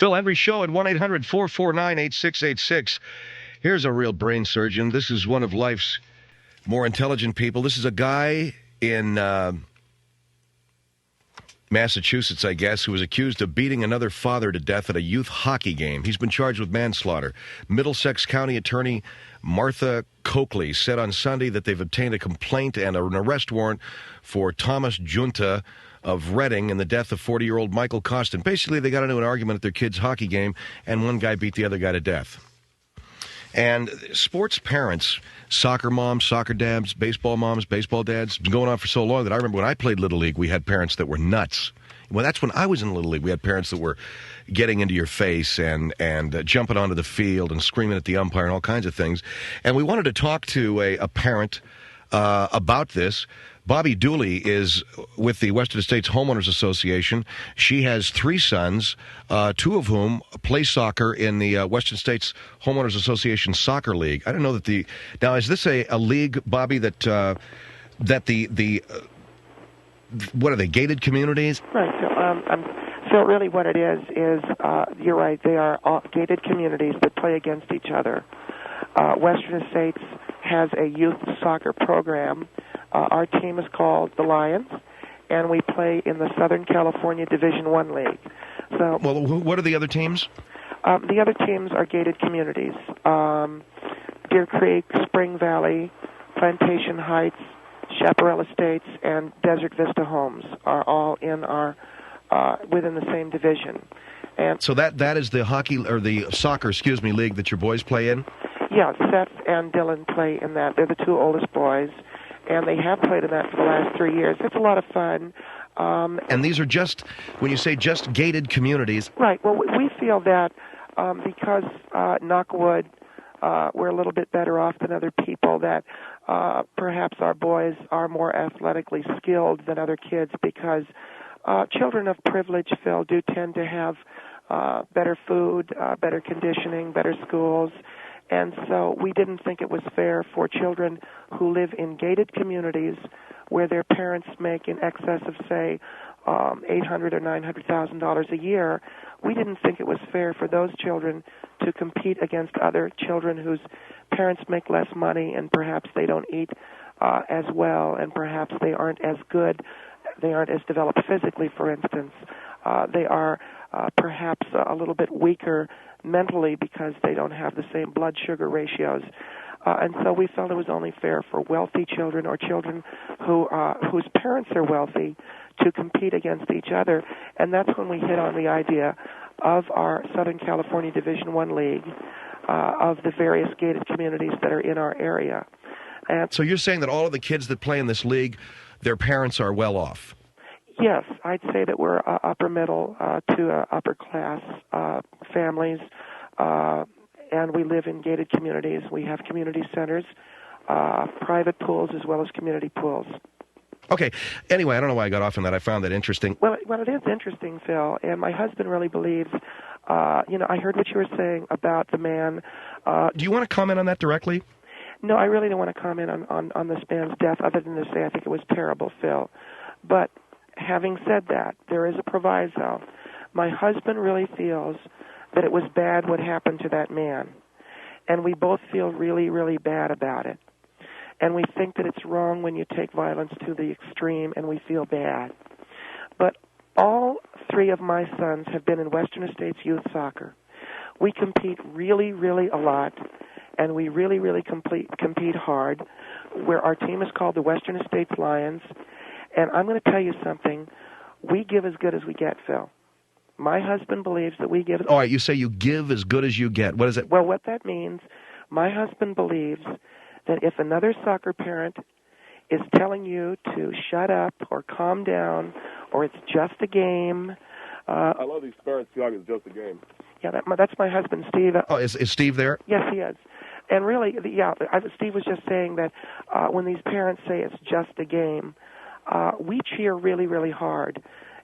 Phil Hendrie Show at 1-800-449-8686. Here's a real brain surgeon. This is one of life's more intelligent people. This is a guy in Massachusetts, I guess, who was accused of beating another father to death at a youth hockey game. He's been charged with manslaughter. Middlesex County Attorney Martha Coakley said on Sunday that they've obtained a complaint and an arrest warrant for Thomas Junta of Reading and the death of 40-year-old Michael Costin. Basically, they got into an argument at their kid's hockey game, and one guy beat the other guy to death. And sports parents, soccer moms, soccer dads, baseball moms, baseball dads, been going on for so long that I remember when I played Little League, we had parents that were nuts. Well, that's when I was in Little League. We had parents that were getting into your face and jumping onto the field and screaming at the umpire and all kinds of things. And we wanted to talk to a parent about this. Bobbie Dooley is with the Western States Homeowners Association. She has 3 sons, 2 of whom play soccer in the Western States Homeowners Association Soccer League. I don't know that now, is this a league, Bobbie, that what are they, gated communities? Right. So really what it is you're right, they are all gated communities that play against each other. Western States has a youth soccer program. Our team is called the Lions, and we play in the Southern California Division I League. So, well, what are the other teams? The other teams are gated communities. Deer Creek, Spring Valley, Plantation Heights, Chaparral Estates, and Desert Vista Homes are all in our within the same division. And so that is the hockey or the soccer, league that your boys play in? Yeah, Seth and Dylan play in that. They're the 2 oldest boys, and they have played in that for the last 3 years. It's a lot of fun. And these are just, when you say just gated communities. Right. Well, we feel that because, knock wood, we're a little bit better off than other people, that perhaps our boys are more athletically skilled than other kids because children of privilege, Phil, do tend to have better food, better conditioning, better schools. And so we didn't think it was fair for children who live in gated communities where their parents make in excess of, say, $800,000 or $900,000 a year. We didn't think it was fair for those children to compete against other children whose parents make less money and perhaps they don't eat as well and perhaps they aren't as good, they aren't as developed physically, for instance. They are perhaps a little bit weaker mentally because they don't have the same blood sugar ratios. And so we felt it was only fair for wealthy children or children whose parents are wealthy to compete against each other. And that's when we hit on the idea of our Southern California Division I League, of the various gated communities that are in our area. And so you're saying that all of the kids that play in this league, their parents are well off? Yes, I'd say that we're upper middle to upper class families, and we live in gated communities. We have community centers, private pools as well as community pools. Okay. Anyway, I don't know why I got off on that. I found that interesting. Well, it is interesting, Phil, and my husband really believes, I heard what you were saying about the man. Do you want to comment on that directly? No, I really don't want to comment on this man's death other than to say I think it was terrible, Phil. But having said that, there is a proviso. My husband really feels that it was bad what happened to that man, and we both feel really, really bad about it. And we think that it's wrong when you take violence to the extreme, and we feel bad. But all 3 of my sons have been in Western States youth soccer. We compete really, really a lot, and we really, really compete hard, where our team is called the Western States Lions. And I'm going to tell you something. We give as good as we get, Phil. My husband believes that we give... All right, you say you give as good as you get. What is it? Well, what that means, my husband believes that if another soccer parent is telling you to shut up or calm down or it's just a game... I love these parents feel like it's just a game. Yeah, that's my husband, Steve. Oh, is Steve there? Yes, he is. And really, Steve was just saying that when these parents say it's just a game, we cheer really, really hard.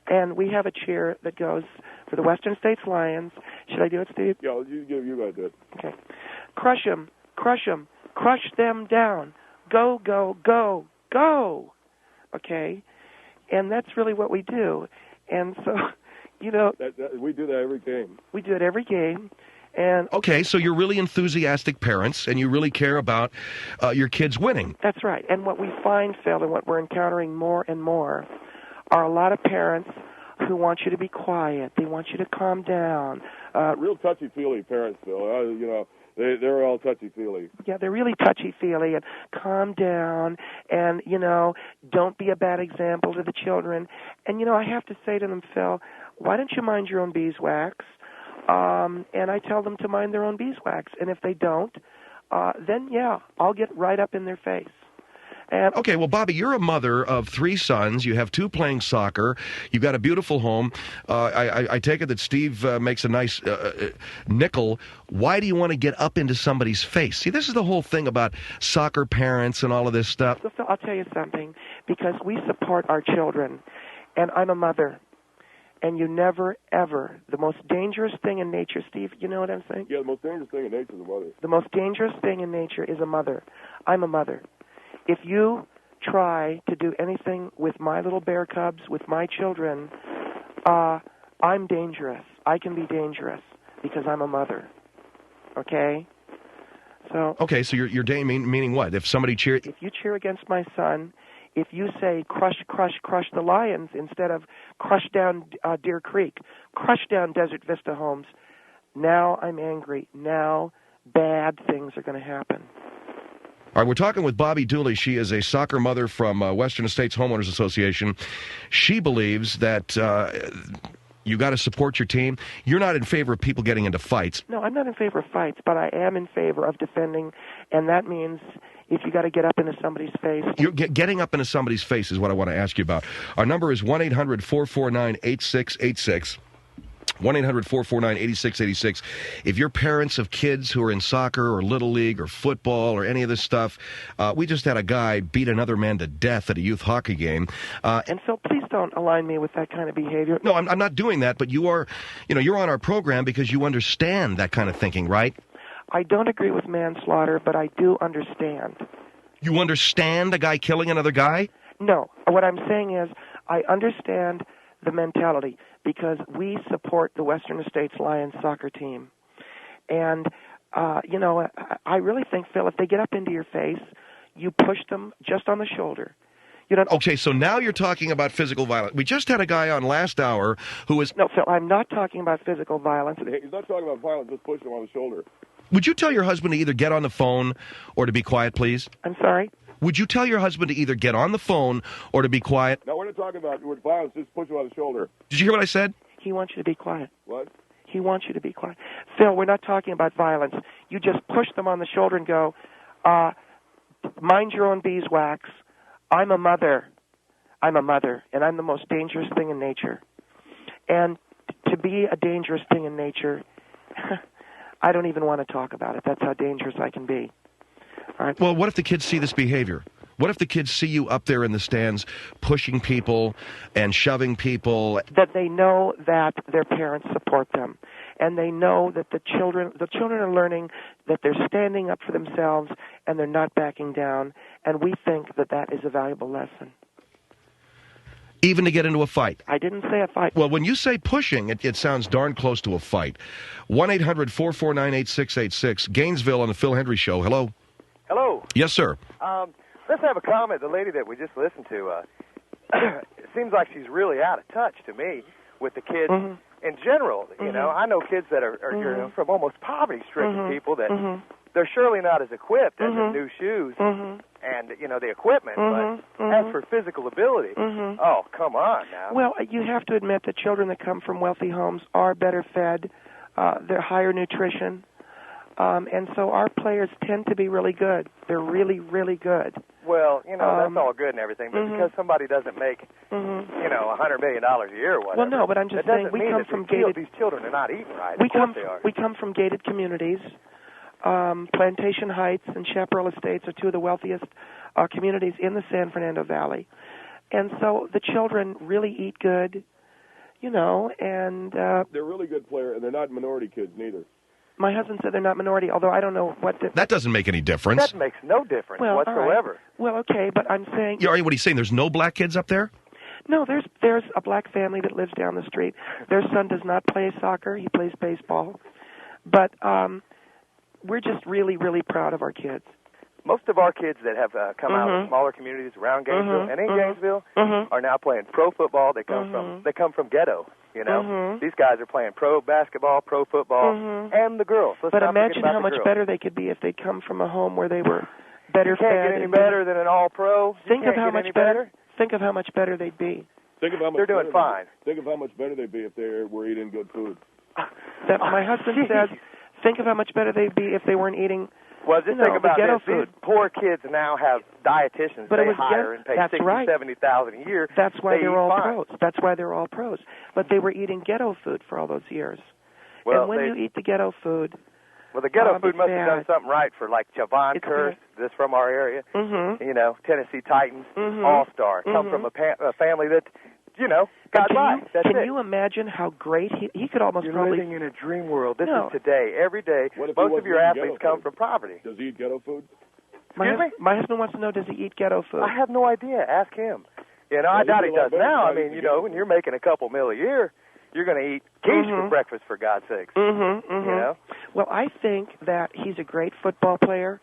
And we have a cheer that goes for the Western States Lions. Should I do it, Steve? Yeah, you got to do it. Okay. Crush them, crush them down. Go, go, go, go. Okay? And that's really what we do. And so, You know, we do that every game. we do it every game. And Okay, so you're really enthusiastic parents, and you really care about your kids winning. that's right. And what we find, Phil, and what we're encountering more and more are a lot of parents who want you to be quiet. They want you to calm down. Real touchy-feely parents, Phil. You know, they're all touchy-feely. Yeah, they're really touchy-feely and calm down and, you know, don't be a bad example to the children. And, you know, I have to say to them, Phil, why don't you mind your own beeswax? And I tell them to mind their own beeswax. And if they don't, then, yeah, I'll get right up in their face. And Okay, well, Bobbie, you're a mother of 3 sons. You have 2 playing soccer. You've got a beautiful home. I take it that Steve makes a nice nickel. Why do you want to get up into somebody's face? See, this is the whole thing about soccer parents and all of this stuff. So, Phil, I'll tell you something. Because we support our children, and I'm a mother. And you never, ever, the most dangerous thing in nature, Steve, you know what I'm saying? Yeah, the most dangerous thing in nature is a mother. The most dangerous thing in nature is a mother. I'm a mother. If you try to do anything with my little bear cubs, with my children, I'm dangerous. I can be dangerous because I'm a mother. Okay? So Okay, so you're meaning what? If somebody cheers... if you cheer against my son, if you say crush, crush, crush the Lions instead of crush down Deer Creek, crush down Desert Vista Homes, now I'm angry. Now bad things are going to happen. All right, we're talking with Bobbie Dooley. She is a soccer mother from Western Estates Homeowners Association. She believes that you got to support your team. You're not in favor of people getting into fights. No, I'm not in favor of fights, but I am in favor of defending, and that means if you got to get up into somebody's face. Getting up into somebody's face is what I want to ask you about. Our number is 1-800-449-8686. 1-800-449-8686. If you're parents of kids who are in soccer or Little League or football or any of this stuff, we just had a guy beat another man to death at a youth hockey game. And so please don't align me with that kind of behavior. No, I'm not doing that, but you are, you're on our program because you understand that kind of thinking, right? I don't agree with manslaughter, but I do understand. You understand a guy killing another guy? No. What I'm saying is I understand the mentality because we support the Western Estates Lions soccer team. And, I really think, Phil, if they get up into your face, you push them just on the shoulder. You don't. Okay, so now you're talking about physical violence. We just had a guy on last hour who was... No, Phil, I'm not talking about physical violence. He's not talking about violence, just pushing him on the shoulder. Would you tell your husband to either get on the phone or to be quiet, please? I'm sorry? Would you tell your husband to either get on the phone or to be quiet? No, we're not talking about violence, just push him on the shoulder. Did you hear what I said? He wants you to be quiet. What? He wants you to be quiet. Phil, we're not talking about violence. You just push them on the shoulder and go, mind your own beeswax. I'm a mother. I'm a mother, and I'm the most dangerous thing in nature. And to be a dangerous thing in nature, I don't even want to talk about it. That's how dangerous I can be. All right. Well, what if the kids see this behavior? What if the kids see you up there in the stands pushing people and shoving people? That they know that their parents support them. And they know that the children are learning that they're standing up for themselves and they're not backing down. And we think that that is a valuable lesson. Even to get into a fight? I didn't say a fight. Well, when you say pushing, it sounds darn close to a fight. 1-800-449-8686. Gainesville on the Phil Hendrie Show. Hello? Hello. Yes, sir. Let's have a comment. The lady that we just listened to, it seems like she's really out of touch to me with the kids in general. You know, I know kids that are from almost poverty-stricken people that they're surely not as equipped as in new shoes and, the equipment. But as for physical ability, oh, come on now. Well, you have to admit that children that come from wealthy homes are better fed. They're higher nutrition. And so our players tend to be really good. They're really, really good. Well, that's all good and everything, but because somebody doesn't make, $100 million a year or whatever. Well, no, but I'm just saying we come from gated. These children are not eating right. We come from gated communities. Plantation Heights and Chaparral Estates are two of the wealthiest communities in the San Fernando Valley, and so the children really eat good, and they're really good players, and they're not minority kids neither. My husband said they're not minority, although I don't know what... That doesn't make any difference. That makes no difference whatsoever. Right. Well, okay, but I'm saying... What are you saying? There's no black kids up there? No, there's a black family that lives down the street. Their son does not play soccer. He plays baseball. But we're just really, really proud of our kids. Most of our kids that have come out of smaller communities around Gainesville and in Gainesville are now playing pro football. They come from ghetto. You know, these guys are playing pro basketball, pro football, and the girls. But imagine how much better they could be if they come from a home where they were better fed. You can't get any better than an all-pro. Think of how much better. Think of how much better they'd be. Think of how much they're doing fine. Think of how much better they'd be if they were eating good food. That my husband says. Think of how much better they'd be if they weren't eating. Well, just think about ghetto this. Food. These poor kids now have dietitians they hire and pay $60,000, $70,000 a year. That's why they're all pros. That's why they're all pros. But they were eating ghetto food for all those years. Well, and when you eat the ghetto food, well, the ghetto food must have done something right for like Javon Curse, this from our area. You know, Tennessee Titans, all-star, come from a family that, you know, got by. Can you imagine how great he could almost You're probably... living in a dream world. This is today, every day. Most of your athletes come from poverty. Does he eat ghetto food? My husband wants to know, does he eat ghetto food? I have no idea. Ask him. You know, I doubt he does now. I mean, you know, when you're making a couple $1 million a year, you're going to eat quiche for breakfast, for God's sakes. You know? Well, I think that he's a great football player,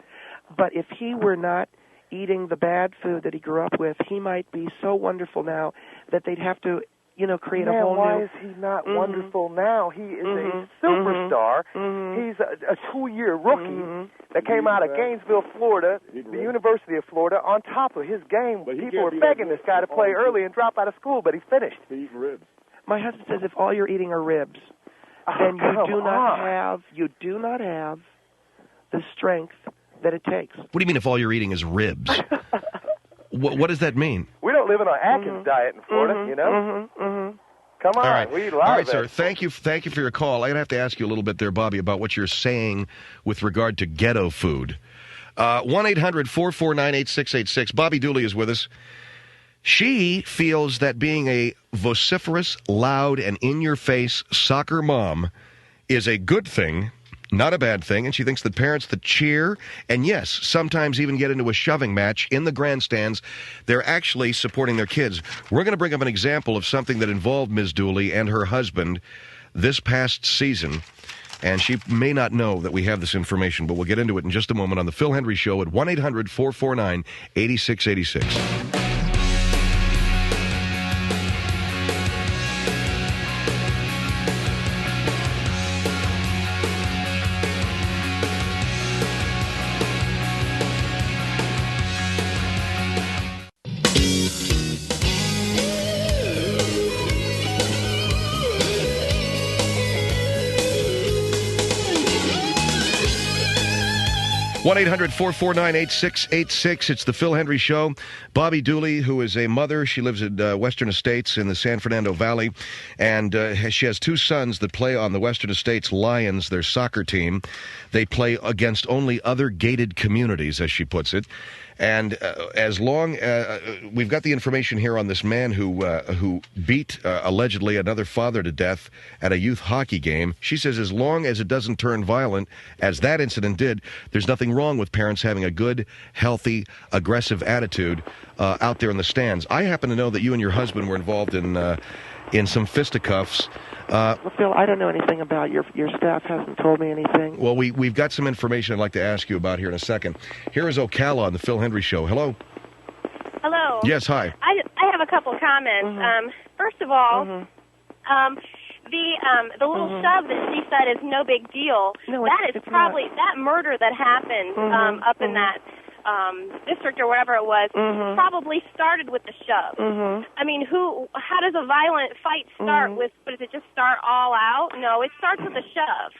but if he were not eating the bad food that he grew up with, he might be so wonderful now that they'd have to, you know, create a whole new... why is he not wonderful now? He is a superstar. He's a 2-year rookie that came out of Gainesville, Florida, the University of Florida, on top of his game. People are begging this guy to play early and drop out of school, but he's finished. He's eating ribs. My husband says if all you're eating are ribs, then you do not have the strength that it takes. What do you mean if all you're eating is ribs? What does that mean? We don't live on an Atkins diet in Florida, you know? Come on, all right. we eat a lot All right, of sir. vegetables. Thank you for your call. I'm going to have to ask you a little bit there, Bobbie, about what you're saying with regard to ghetto food. 1-800-449-8686. Bobbie Dooley is with us. She feels that being a vociferous, loud, and in-your-face soccer mom is a good thing, not a bad thing, and she thinks that parents that cheer and, yes, sometimes even get into a shoving match in the grandstands, they're actually supporting their kids. We're going to bring up an example of something that involved Ms. Dooley and her husband this past season, and she may not know that we have this information, but we'll get into it in just a moment on The Phil Hendrie Show at 1-800-449-8686. 1-800-449-8686. It's the Phil Hendrie Show. Bobbie Dooley, who is a mother, she lives in Western Estates in the San Fernando Valley, and she has 2 sons that play on the Western Estates Lions, their soccer team. They play against only other gated communities, as she puts it. And as long we've got the information here on this man who beat allegedly another father to death at a youth hockey game. She says as long as it doesn't turn violent, as that incident did, there's nothing wrong with parents having a good, healthy, aggressive attitude out there in the stands. I happen to know that you and your husband were involved in some fisticuffs. Well, Phil, I don't know anything about your staff hasn't told me anything. Well, we've got some information I'd like to ask you about here in a second. Here is Ocala on the Phil Hendrie Show. Hello. Hello. Yes, hi. I have a couple of comments. First of all, the little shove that she said is no big deal. No, that is probably that murder that happened up in that district or whatever it was probably started with the shove. I mean, how does a violent fight start with? Does it just start all out? No, it starts with a shove.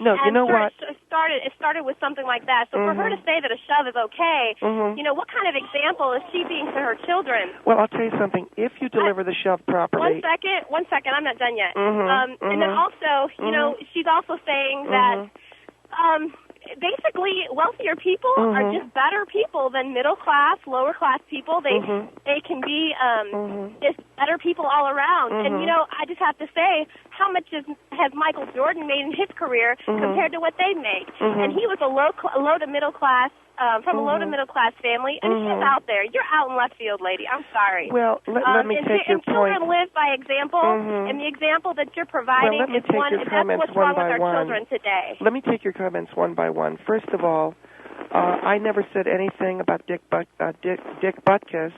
No, you know what? It started with something like that. So for her to say that a shove is okay, you know, what kind of example is she being to her children? Well, I'll tell you something. If you deliver the shove properly... One second, I'm not done yet. And then also, you know, she's also saying that... basically, wealthier people are just better people than middle class, lower class people. They can be just better people all around. And you know, I just have to say, how much has Michael Jordan made in his career compared to what they make? And he was a low to middle class, from a low to middle class family, and he's out there. You're out in left field, lady. I'm sorry. Well, let me take your and children point. live by example, and the example that you're providing Well, let me is take one. your That's comments what's one wrong with by our one. children today. Let me take your comments one by one. First of all, I never said anything about Dick Butkus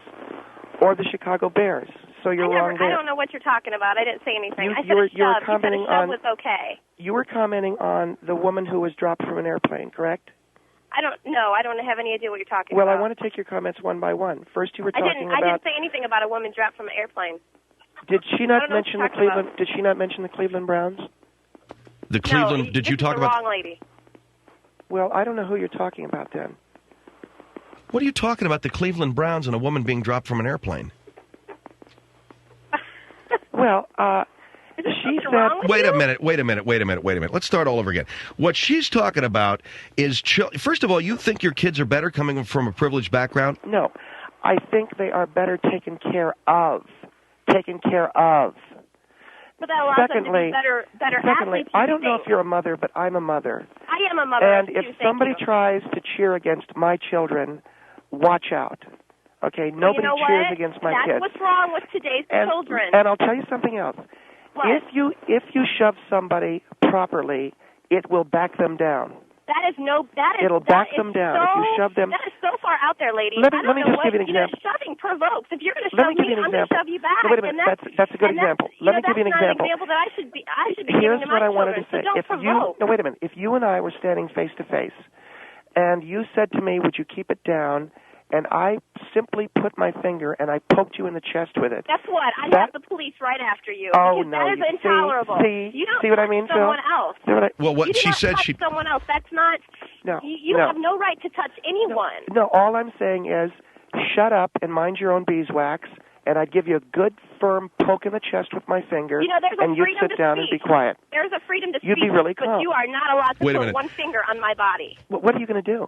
or the Chicago Bears. So you're wrong there. I don't know what you're talking about. I didn't say anything. I said you were a shove. commenting You said a shove on, was okay. You were commenting on the woman who was dropped from an airplane, correct? I don't know. I don't have any idea what you're talking Well, about. I want to take your comments one by one. First, you were talking I about. didn't say anything about a woman dropped from an airplane. Did she not mention mention the Cleveland? Did she not mention the Cleveland Browns? The Cleveland. No, did you talk the about? Wrong lady. Well, I don't know who you're talking about then. What are you talking about? The Cleveland Browns and a woman being dropped from an airplane? Well, she said. Wait a minute. Let's start all over again. What she's talking about is, first of all, you think your kids are better coming from a privileged background? No, I think they are better taken care of. Taken care of. But that allows them to be better athletes. I don't know if you're a mother, but I'm a mother. I am a mother. And if somebody tries to cheer against my children, watch out. Okay, nobody cheers against my kids. That's what's wrong with today's children. And I'll tell you something else. What? If you shove somebody properly, it will back them down. It'll back them down if you shove them. That is so far out there, lady. Let me just give you an example. Shoving provokes. If you're going to shove me, I'm going to shove you back. No, wait a minute. That's a good example. Let me give you an example. That's not an example that I should be Here's giving to what my I wanted to children. say. So don't provoke. Wait a minute. If you and I were standing face to face, and you said to me, "Would you keep it down?" and I simply put my finger and I poked you in the chest with it. Guess what? I'd have the police right after you. Oh, because no. That is intolerable. See what I mean, Phil? Someone else. Well, what she said, touch someone else. That's not. No. You have no right to touch anyone. No, all I'm saying is, shut up and mind your own beeswax, and I'd give you a good, firm poke in the chest with my finger, and you'd sit down and be quiet. There's a freedom to speak. You'd be really calm. But you are not allowed to put one finger on my body. What are you going to do?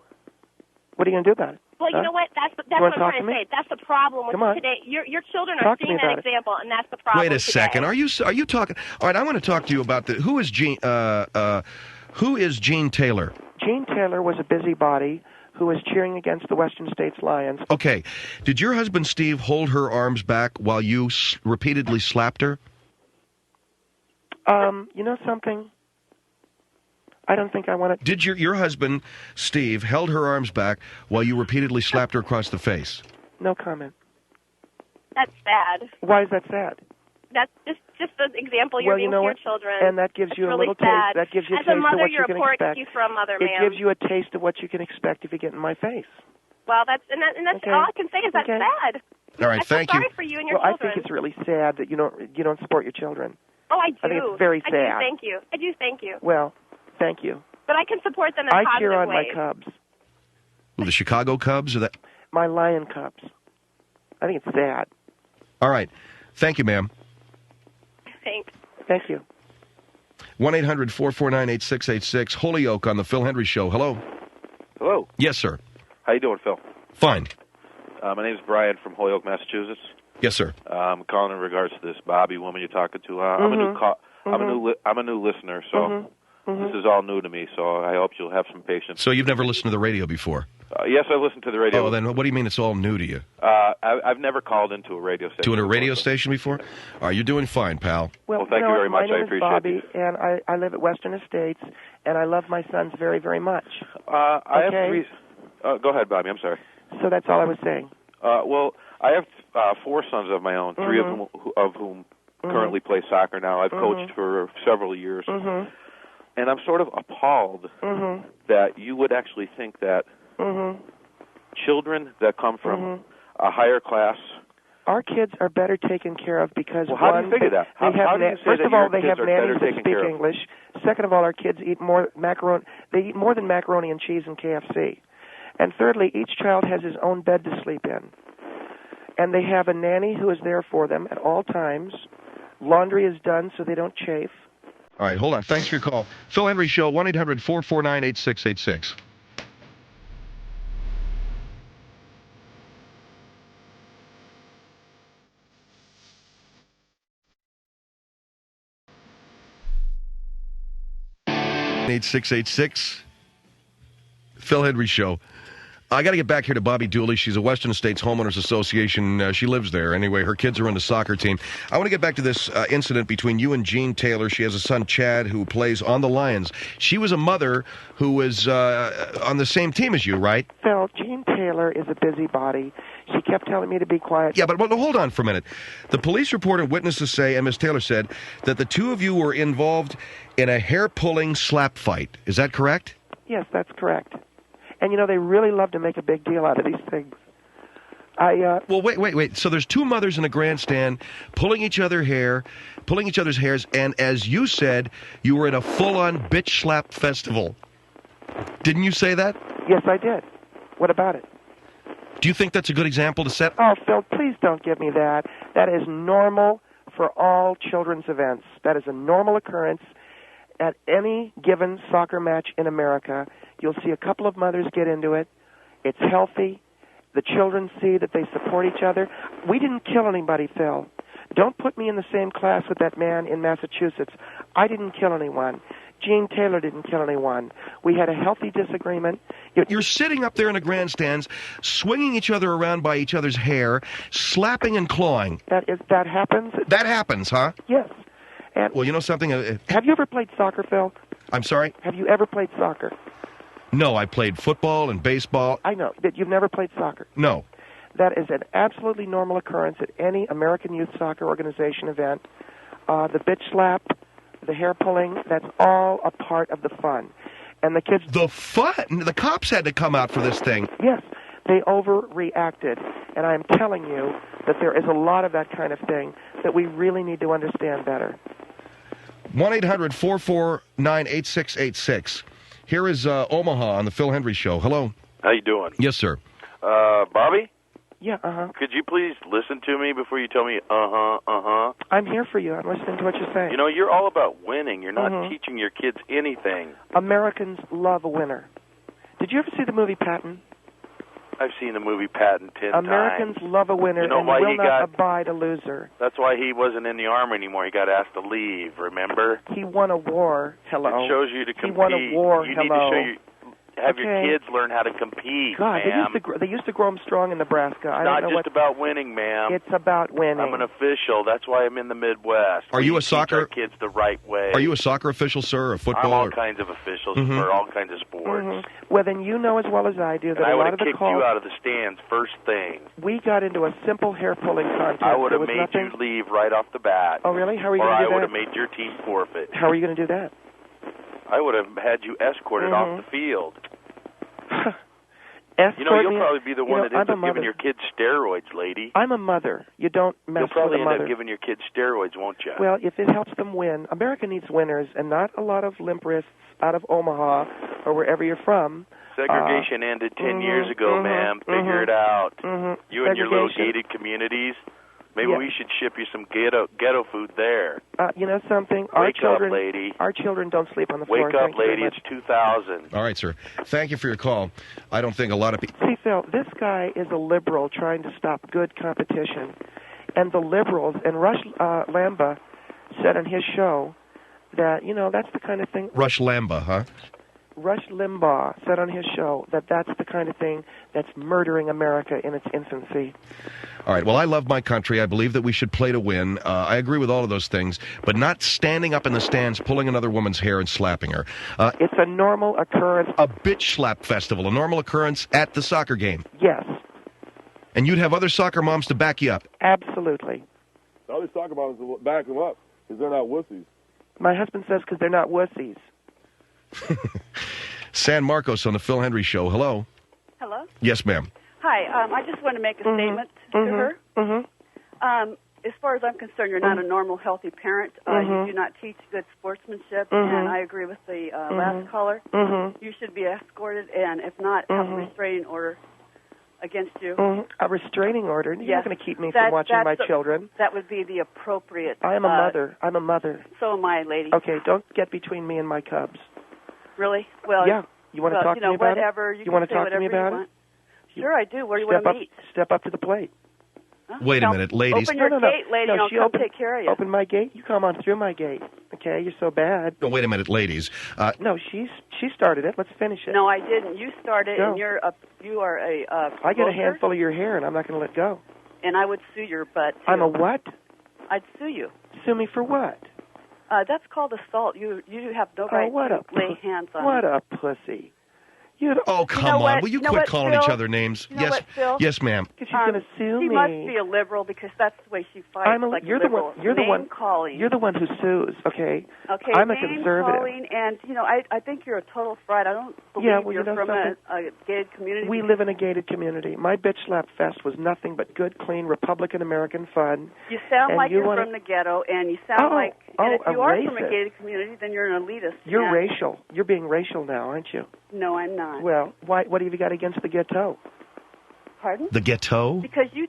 What are you going to do about it? Well, you know what? That's what I'm trying to say. That's the problem with today. Your children are seeing that example, and that's the problem. Wait a second. Are you talking? All right, I want to talk to you about who is Gene Taylor? Gene Taylor was a busybody who was cheering against the Western States Lions. Okay. Did your husband Steve hold her arms back while you repeatedly slapped her? You know something? I don't think I want to... Did your husband, Steve, held her arms back while you repeatedly slapped her across the face? No comment. That's sad. Why is that sad? That's just the example you're giving to your children. And that gives you a little taste. That gives you a taste of what you can expect. As a mother, you're a poor excuse for a mother, ma'am. It gives you a taste of what you can expect if you get in my face. Well, that's all I can say is that's sad. All right, thank you. I'm sorry for you and your children. I think it's really sad that you don't support your children. Oh, I do. I think it's very sad. I do thank you. Well, thank you. But I can support them in positive ways. I cheer on my Cubs. Well, the Chicago Cubs or that? My Lion Cubs. I think it's sad. All right. Thank you, ma'am. Thanks. Thank you. 1-800-449-8686. Holyoke on the Phil Hendrie Show. Hello. Hello. Yes, sir. How you doing, Phil? Fine. My name is Brian from Holyoke, Massachusetts. Yes, sir. I'm calling in regards to this Bobbie woman you're talking to. I'm a new listener, so this is all new to me. So I hope you'll have some patience. So you've never listened to the radio before? Yes, I've listened to the radio. Oh, then what do you mean it's all new to you? I've never called into a radio station. To a radio station before? All right, you're doing fine, pal. Well, thank you very much. My name I appreciate is Bobbie, and I live at Western Estates, and I love my sons very, very much. I have three. Go ahead, Bobbie. I'm sorry. So that's all I was saying. Well, I have 4 sons of my own, 3 of whom currently play soccer now. I've coached for several years. And I'm sort of appalled that you would actually think that children that come from a higher class... Our kids are better taken care of because, how do you figure that? First of all, they have nannies that speak English. Second of all, our kids eat more macaroni. They eat more than macaroni and cheese and KFC. And thirdly, each child has his own bed to sleep in. And they have a nanny who is there for them at all times. Laundry is done so they don't chafe. All right, hold on. Thanks for your call. Phil Hendrie Show, 1-800-449-8686. 8686. Phil Hendrie Show. I got to get back here to Bobbie Dooley. She's a Western States Homeowners Association. She lives there. Anyway, her kids are on the soccer team. I want to get back to this incident between you and Jean Taylor. She has a son, Chad, who plays on the Lions. She was a mother who was on the same team as you, right? Phil, Jean Taylor is a busybody. She kept telling me to be quiet. Yeah, but hold on for a minute. The police report and witnesses say, and Ms. Taylor said, that the two of you were involved in a hair-pulling slap fight. Is that correct? Yes, that's correct. And, they really love to make a big deal out of these things. Well, wait. So there's two mothers in a grandstand pulling each other's hairs, and as you said, you were in a full-on bitch slap festival. Didn't you say that? Yes, I did. What about it? Do you think that's a good example to set? Oh, Phil, please don't give me that. That is normal for all children's events. That is a normal occurrence at any given soccer match in America. You'll see a couple of mothers get into it. It's healthy. The children see that they support each other. We didn't kill anybody, Phil. Don't put me in the same class with that man in Massachusetts. I didn't kill anyone. Jean Taylor didn't kill anyone. We had a healthy disagreement. You're sitting up there in the grandstands, swinging each other around by each other's hair, slapping and clawing. That happens? That happens, huh? Yes. And well, you know something? Have you ever played soccer, Phil? I'm sorry? Have you ever played soccer? No, I played football and baseball. I know. But you've never played soccer? No. That is an absolutely normal occurrence at any American Youth Soccer Organization event. The bitch slap, the hair pulling, that's all a part of the fun. And the kids... The fun? The cops had to come out for this thing. Yes. They overreacted. And I am telling you that there is a lot of that kind of thing that we really need to understand better. 1-800-449-8686. Here is Omaha on the Phil Hendrie Show. Hello. How you doing? Yes, sir. Bobbie? Yeah, Could you please listen to me before you tell me uh-huh? I'm here for you. I'm listening to what you're saying. You're all about winning. You're not teaching your kids anything. Americans love a winner. Did you ever see the movie Patton? I've seen the movie Patton 10 Americans times. love a winner and will not abide a loser. That's why he wasn't in the Army anymore. He got asked to leave, remember? He won a war. Hello. It shows you to compete. He won a war. You Hello. need to have your kids learn how to compete, God, ma'am. they used to grow them strong in Nebraska. It's not just about winning, ma'am. It's about winning. I'm an official. That's why I'm in the Midwest. Are you a soccer... Teach our kids the right way. Are you a soccer official, sir, or a football? I'm all kinds of officials for all kinds of sports. Well, then you know as well as I do that a lot of the calls... I would have kicked you out of the stands first thing. We got into a simple hair-pulling contest. I would have made you leave right off the bat. Oh, really? How are you going to do that? Or I would have made your team forfeit. How are you going to do that? I would have had you escorted off the field. You'll probably be the one that ends up giving your kids steroids, lady. I'm a mother. You don't mess with a mother. You'll probably end up giving your kids steroids, won't you? Well, if it helps them win. America needs winners and not a lot of limp wrists out of Omaha or wherever you're from. Segregation ended 10 years ago, ma'am. Figure it out. You and your little gated communities. Maybe we should ship you some ghetto food there. You know something? Wake up, lady. Our children don't sleep on the floor. Wake up, lady. It's 2000. All right, sir. Thank you for your call. I don't think a lot of people... See, Phil, this guy is a liberal trying to stop good competition. And the liberals, and Rush Limbaugh said on his show that, that's the kind of thing... Rush Limbaugh, huh? Rush Limbaugh said on his show that that's the kind of thing that's murdering America in its infancy. All right, well, I love my country. I believe that we should play to win. I agree with all of those things, but not standing up in the stands, pulling another woman's hair and slapping her. It's a normal occurrence. A bitch slap festival, a normal occurrence at the soccer game. Yes. And you'd have other soccer moms to back you up. Absolutely. All these soccer moms back them up because they're not wussies. My husband says because they're not wussies. San Marcos on the Phil Hendrie Show. Hello. Hello? Yes, ma'am. Hi. I just want to make a statement to her. As far as I'm concerned, you're not a normal, healthy parent. You do not teach good sportsmanship, and I agree with the last caller. You should be escorted, and if not, have a restraining order against you. A restraining order? You're not going to keep me from watching my children. That would be the appropriate... I am a mother. I'm a mother. So am I, lady. Okay, don't get between me and my cubs. Really? Well, yeah. You want to talk to me about whatever, it? You want to talk to me about it? Sure, I do. Where do you want to meet? Step up to the plate. Wait a minute, ladies. Open your gate, lady, and I'll come take care of you. Open my gate? You come on through my gate, okay? okay? You're so bad. No, wait a minute, ladies. No, she started it. Let's finish it. No, I didn't. You started, No. and you are a I get a provoker, handful of your hair, and I'm not going to let go. and I would sue your butt, too. I'm a what? I'd sue you. Sue me for what? That's called assault. You have no right what to a lay hands on What me. a pussy. Oh, come know on. what? Will you You know quit what, calling Phil? each other names? You know yes, what, Phil? yes, ma'am. She's going to sue she me. must be a liberal because that's the way she fights. Like you're a the liberal. one. You're the one. Calling. You're the one who sues. Okay. Okay. I'm a name conservative. calling, and I think you're a total fraud. I don't believe Yeah, well, you're you know from something? a gated community. We live in a gated community. My bitch slap fest was nothing but good, clean Republican American fun. You sound and like you you're wanna- from the ghetto, and you sound like. And if you a are racist. from a gated community, then you're an elitist. You're and- racial. You're being racial now, aren't you? No, I'm not. Well, why? What have you got against the ghetto? Pardon? The ghetto? Because you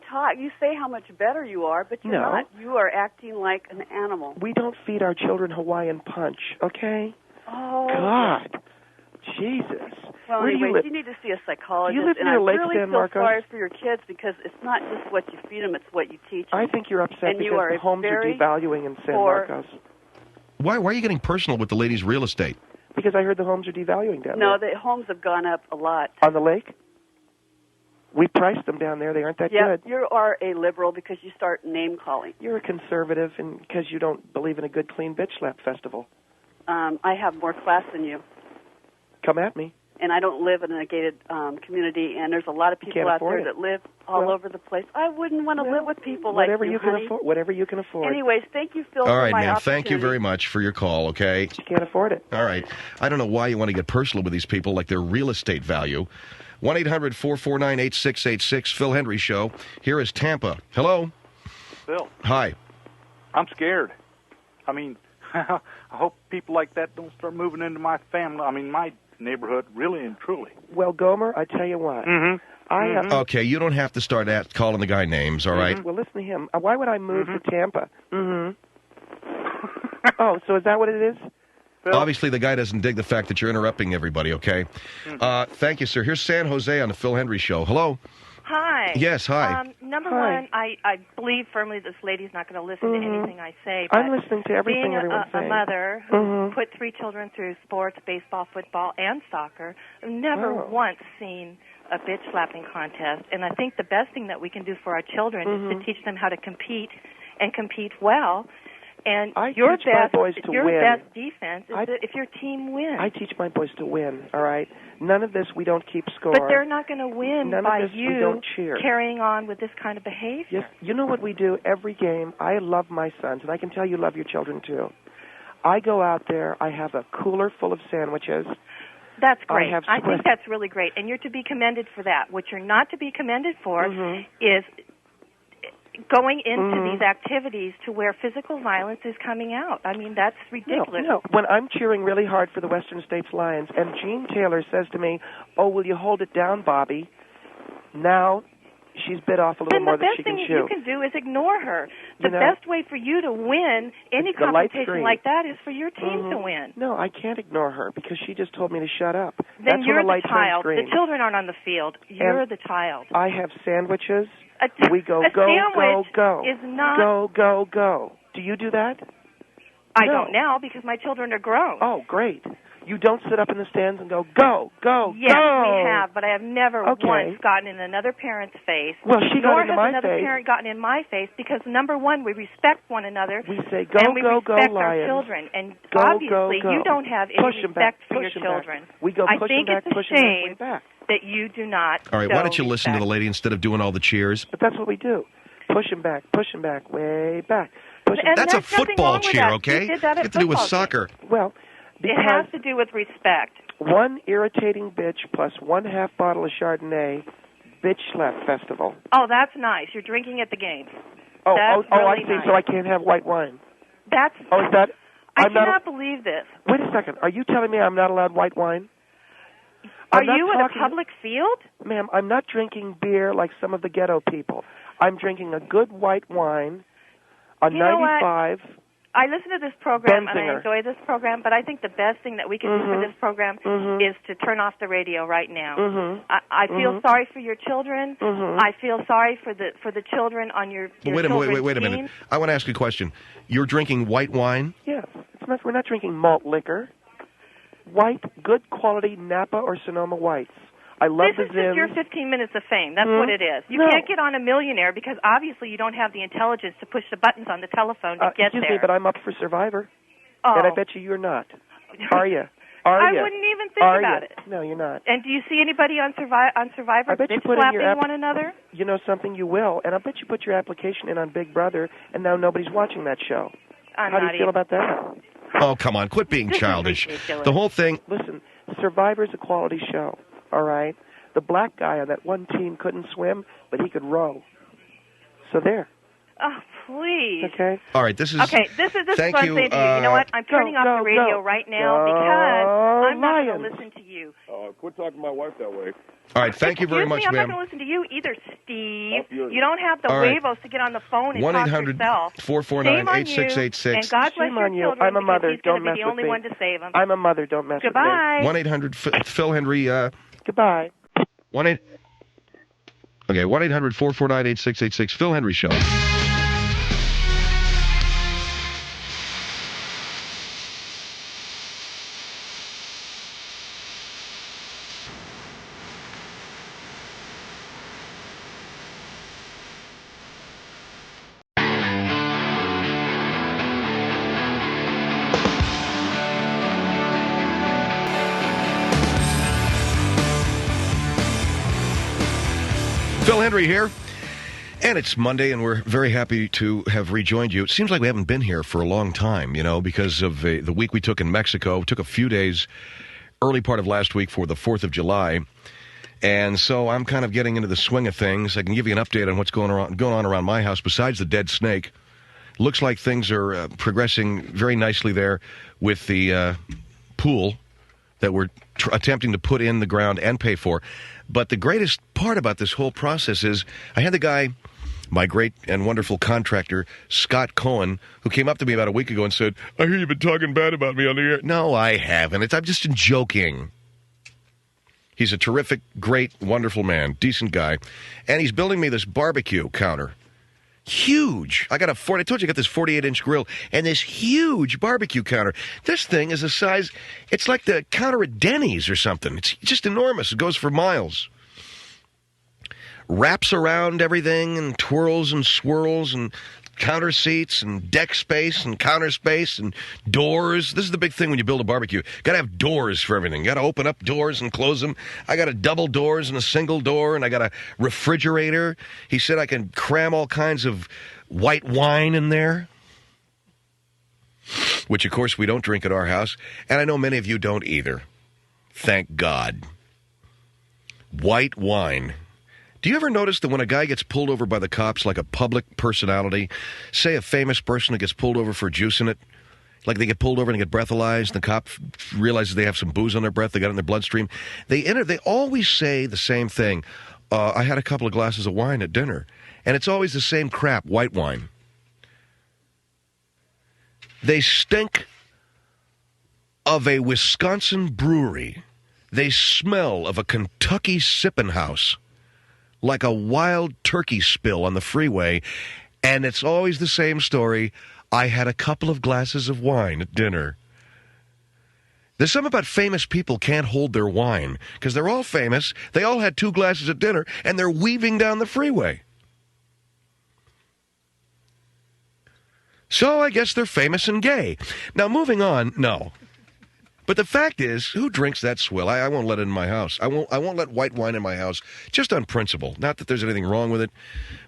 say how much better you are, but you're No. not. You are acting like an animal. We don't feed our children Hawaiian punch, okay? Oh. God. Jesus. Well, Where do you anyways, live? you need to see a psychologist. You live and near I Lake really San feel Marcos? sorry for your kids because it's not just what you feed them; it's what you teach them. I think you're upset And you because are the homes are very devaluing in San poor- Marcos. Why are you getting personal with the lady's real estate? Because I heard the homes are devaluing down No, there. the homes have gone up a lot. On the lake? We priced them down there. They aren't that Yeah, good. you are a liberal because you start name calling. You're a conservative and because you don't believe in a good, clean bitch slap festival. I have more class than you, Come at me. and I don't live in a gated community. And there's a lot of people can't out afford there it. that live all Well, over the place. I wouldn't want to well, live with people whatever like you, can honey. afford. Whatever you can afford. Anyways, thank you, Phil, All for right, my ma'am. opportunity. Thank you very much for your call, okay? You can't afford it. All right. I don't know why you want to get personal with these people like their real estate value. 1-800-449-8686, Phil Hendrie Show. Here is Tampa. Hello. Phil, Hi. I'm scared. I mean, I hope people like that don't start moving into my family. I mean, my neighborhood, really and truly. Well, Gomer, I tell you what. Mm-hmm. I have. Okay, you don't have to start calling the guy names, all right? Well, listen to him. Why would I move to Tampa? Oh, so is that what it is? Phil? Obviously, the guy doesn't dig the fact that you're interrupting everybody, okay? Thank you, sir. Here's San Jose on the Phil Hendrie Show. Hello? Hi. Yes, hi. Number Hi. one, I believe firmly this lady's not going to listen to anything I say. But I'm listening to everything being everyone's a saying. mother who put 3 children through sports, baseball, football, and soccer, I've never once seen a bitch slapping contest. And I think the best thing that we can do for our children is to teach them how to compete and compete well. And I your teach my best, boys to your win. best defense is that if your team wins. I teach my boys to win, all right? None of this, we don't keep score. But they're not going to win None by of this, we you don't cheer. carrying on with this kind of behavior. Yes, you know what we do every game? I love my sons, and I can tell you love your children too. I go out there, I have a cooler full of sandwiches. That's great. I think that's really great, and you're to be commended for that. What you're not to be commended for is going into these activities to where physical violence is coming out. I mean, that's ridiculous. No, when I'm cheering really hard for the Western States Lions, and Gene Taylor says to me, "Oh, will you hold it down, Bobbie?" Now she's bit off a little more than she can chew. The best thing you can do is ignore her. The You know, best way for you to win any the light competition screen. like that is for your team to win. No, I can't ignore her because she just told me to shut up. Then That's you're when the the light child. turns green. The children aren't on the field. You're the child. I have sandwiches. We go, a go, sandwich go, go. is not. Go, go, go. Do you do that? I No. don't now because my children are grown. Oh, great. You don't sit up in the stands and go, go, go, Yes, go. we have, but I have never Okay. once gotten in another parent's face. Well, she got nor into has my another face. parent gotten in my face because, number one, we respect one another. We say, go, and we go, go, respect Lions. our children. And Go, obviously, go, go. you don't have Push any 'em back, respect for your push 'em back. children. We go I push 'em think back, it's a push 'em back, way shame back. that you do not. All right, why show don't you listen to the respect. lady instead of doing all the cheers? But that's what we do. Push him back, way back. Push 'em And back. That's a there's nothing football wrong with cheer, that. okay? We did that at It's got to do with football soccer. Well, It because has to do with respect. one irritating bitch plus 1/2 bottle of Chardonnay, bitch slap festival. Oh, that's nice. You're drinking at the game. Oh, That's I really see. nice. So I can't have white wine. That's. Oh, is that? I I'm not cannot believe this. Wait a second. Are you telling me I'm not allowed white wine? Are I'm not you in a talking- public field? Ma'am, I'm not drinking beer like some of the ghetto people. I'm drinking a good white wine, a You know what? 95. I listen to this program and I Benzinger. enjoy this program, but I think the best thing that we can do for this program is to turn off the radio right now. I feel sorry for your children. I feel sorry for the children on your Wait a children's minute. team. I want to ask you a question. You're drinking white wine? Yes, it's we're not drinking malt liquor. White, good quality Napa or Sonoma whites. I love the Zims. This is your 15 minutes of fame. That's what it is. You can't get on a millionaire because obviously you don't have the intelligence to push the buttons on the telephone to get excuse there. me, but I'm up for Survivor. Oh. And I bet you're not. Are you? I wouldn't even think about it. No, you're not. And do you see anybody on Survivor bitch slapping one another? You know something? You will. And I bet you put your application in on Big Brother, and now nobody's watching that show. How do you feel about that? Oh, come on. Quit being childish. The whole thing... Listen, Survivor's a quality show, all right? The black guy on that one team couldn't swim, but he could row. So there. Oh, please. Okay. All right, this is... Okay, this is what I'm saying to you. You know what? I'm turning off the radio right now because I'm not going to listen to you. Quit talking to my wife that way. All right, thank you very much, I'm ma'am. not going to listen to you either, Steve. You don't have the huevos to get on the phone and talk yourself. 1-800-449-8686. And God bless your children. I'm a mother. Don't mess with me. He's going to be the only one to save them. I'm a mother. Don't mess with me. Goodbye. 1-800-Phil-Hendrie. Goodbye. 1-800-449-8686. Phil Hendrie Show. Phil Hendrie here, and it's Monday, and we're very happy to have rejoined you. It seems like we haven't been here for a long time, because of the week we took in Mexico. It took a few days, early part of last week for the 4th of July, and so I'm kind of getting into the swing of things. I can give you an update on what's going on around my house besides the dead snake. Looks like things are progressing very nicely there with the pool that we're attempting to put in the ground and pay for. But the greatest part about this whole process is I had the guy, my great and wonderful contractor, Scott Cohen, who came up to me about a week ago and said, I hear you've been talking bad about me on the air. No, I haven't. I'm just joking. He's a terrific, great, wonderful man, decent guy. And he's building me this barbecue counter. Huge. I told you I got this 48-inch grill and this huge barbecue counter. This thing is the size, it's like the counter at Denny's or something. It's just enormous. It goes for miles. Wraps around everything and twirls and swirls and counter seats and deck space and counter space and doors. This is the big thing when you build a barbecue. Got to have doors for everything. Got to open up doors and close them. I got a double doors and a single door, and I got a refrigerator. He said I can cram all kinds of white wine in there, which, of course, we don't drink at our house, and I know many of you don't either. Thank God. White wine. Do you ever notice that when a guy gets pulled over by the cops, like a public personality, say a famous person that gets pulled over for juicing it, like they get pulled over and get breathalyzed, and the cop realizes they have some booze on their breath, they got it in their bloodstream, they always say the same thing. I had a couple of glasses of wine at dinner, and it's always the same crap, white wine. They stink of a Wisconsin brewery. They smell of a Kentucky sipping house. Like a wild turkey spill on the freeway, and it's always the same story. I had a couple of glasses of wine at dinner. There's something about famous people can't hold their wine, because they're all famous, they all had 2 glasses at dinner, and they're weaving down the freeway. So I guess they're famous and gay. Now, moving on, no. But the fact is, who drinks that swill? I won't let it in my house. I won't let white wine in my house, just on principle. Not that there's anything wrong with it,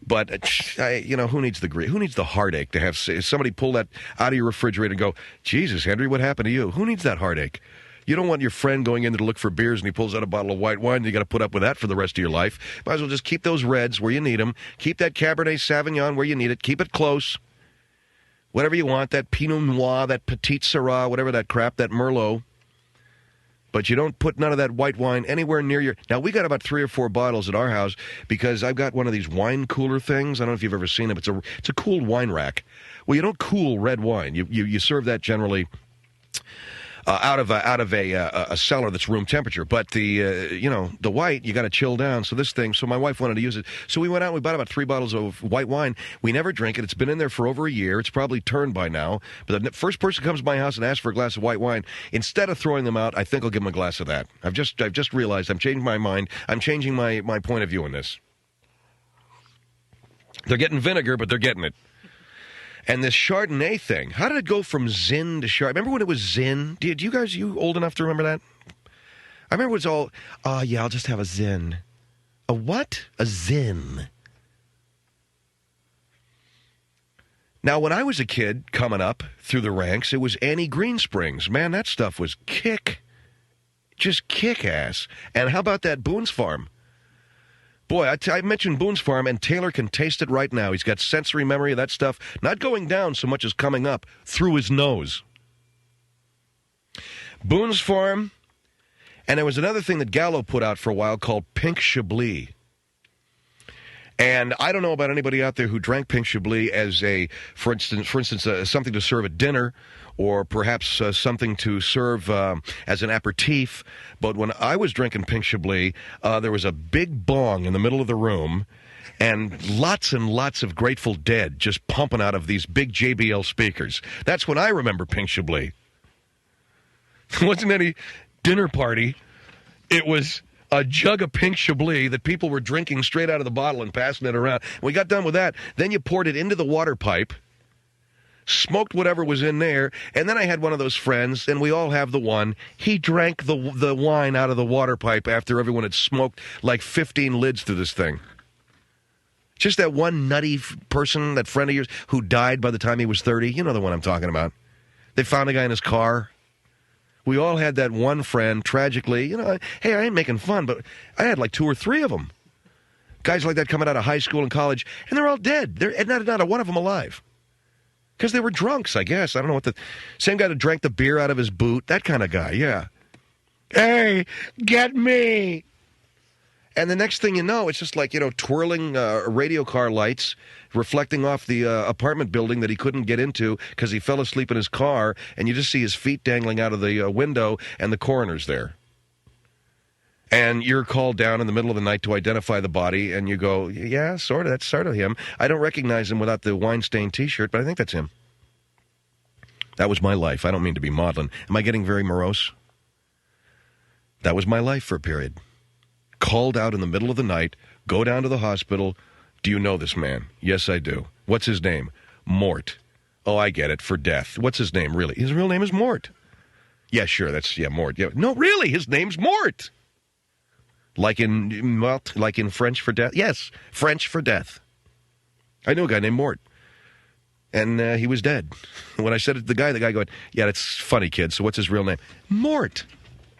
but who needs the grief? Who needs the heartache to have somebody pull that out of your refrigerator and go, Jesus, Hendrie, what happened to you? Who needs that heartache? You don't want your friend going in to look for beers and he pulls out a bottle of white wine and you got to put up with that for the rest of your life. Might as well just keep those reds where you need them. Keep that Cabernet Sauvignon where you need it. Keep it close. Whatever you want, that Pinot Noir, that Petite Syrah, whatever that crap, that Merlot. But you don't put none of that white wine anywhere near your... Now, we got about 3 or 4 bottles at our house because I've got one of these wine cooler things. I don't know if you've ever seen them. It's a cooled wine rack. Well, you don't cool red wine. You serve that generally out of a cellar that's room temperature. But the white, you got to chill down. So my wife wanted to use it. So we went out and we bought about 3 bottles of white wine. We never drink it. It's been in there for over a year. It's probably turned by now. But the first person comes to my house and asks for a glass of white wine, instead of throwing them out, I think I'll give them a glass of that. I've just realized I'm changing my mind. I'm changing my point of view on this. They're getting vinegar, but they're getting it. And this Chardonnay thing, how did it go from Zin to Chardonnay? Remember when it was Zin? Did you guys, you old enough to remember that? I remember it was all, yeah, I'll just have a Zin. A what? A Zin. Now, when I was a kid coming up through the ranks, it was Annie Greensprings. Man, that stuff was just kick-ass. And how about that Boone's Farm? Boy, I mentioned Boone's Farm, and Taylor can taste it right now. He's got sensory memory of that stuff, not going down so much as coming up through his nose. Boone's Farm, and there was another thing that Gallo put out for a while called Pink Chablis. And I don't know about anybody out there who drank Pink Chablis as for instance, something to serve at dinner, or perhaps something to serve as an aperitif. But when I was drinking Pink Chablis, there was a big bong in the middle of the room, and lots of Grateful Dead just pumping out of these big JBL speakers. That's when I remember Pink Chablis. It wasn't any dinner party. It was a jug of Pink Chablis that people were drinking straight out of the bottle and passing it around. When we got done with that, then you poured it into the water pipe, smoked whatever was in there, and then I had one of those friends, and we all have the one, he drank the wine out of the water pipe after everyone had smoked like 15 lids through this thing. Just that one nutty person, that friend of yours, who died by the time he was 30. You know the one I'm talking about. They found a guy in his car. We all had that one friend, tragically, hey, I ain't making fun, but I had like 2 or 3 of them. Guys like that coming out of high school and college, and they're all dead. They're not one of them alive. Because they were drunks, I guess. I don't know what same guy that drank the beer out of his boot, that kind of guy, yeah. Hey, get me! And the next thing you know, it's just like, twirling radio car lights, reflecting off the apartment building that he couldn't get into because he fell asleep in his car, and you just see his feet dangling out of the window, and the coroner's there. And you're called down in the middle of the night to identify the body, and you go, yeah, sort of, that's sort of him. I don't recognize him without the wine-stained T-shirt, but I think that's him. That was my life. I don't mean to be maudlin. Am I getting very morose? That was my life for a period. Called out in the middle of the night, go down to the hospital. Do you know this man? Yes, I do. What's his name? Mort. Oh, I get it, for death. What's his name, really? His real name is Mort. Yeah, sure, Mort. Yeah. No, really, his name's Mort. Like in French for death? Yes, French for death. I knew a guy named Mort. And he was dead. When I said it to the guy going, yeah, that's funny, kid, so what's his real name? Mort.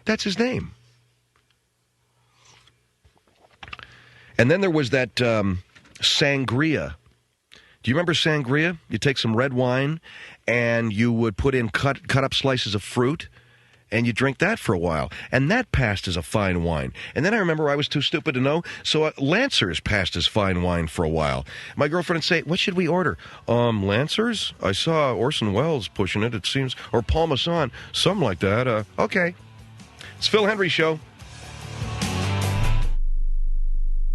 That's his name. And then there was that sangria. Do you remember sangria? You take some red wine, and you would put in cut up slices of fruit, and you drink that for a while. And that passed as a fine wine. And then I remember I was too stupid to know, so Lancers passed as fine wine for a while. My girlfriend would say, what should we order? Lancers? I saw Orson Welles pushing it, it seems, or Parmesan, something like that. Okay. It's Phil Hendrie Show.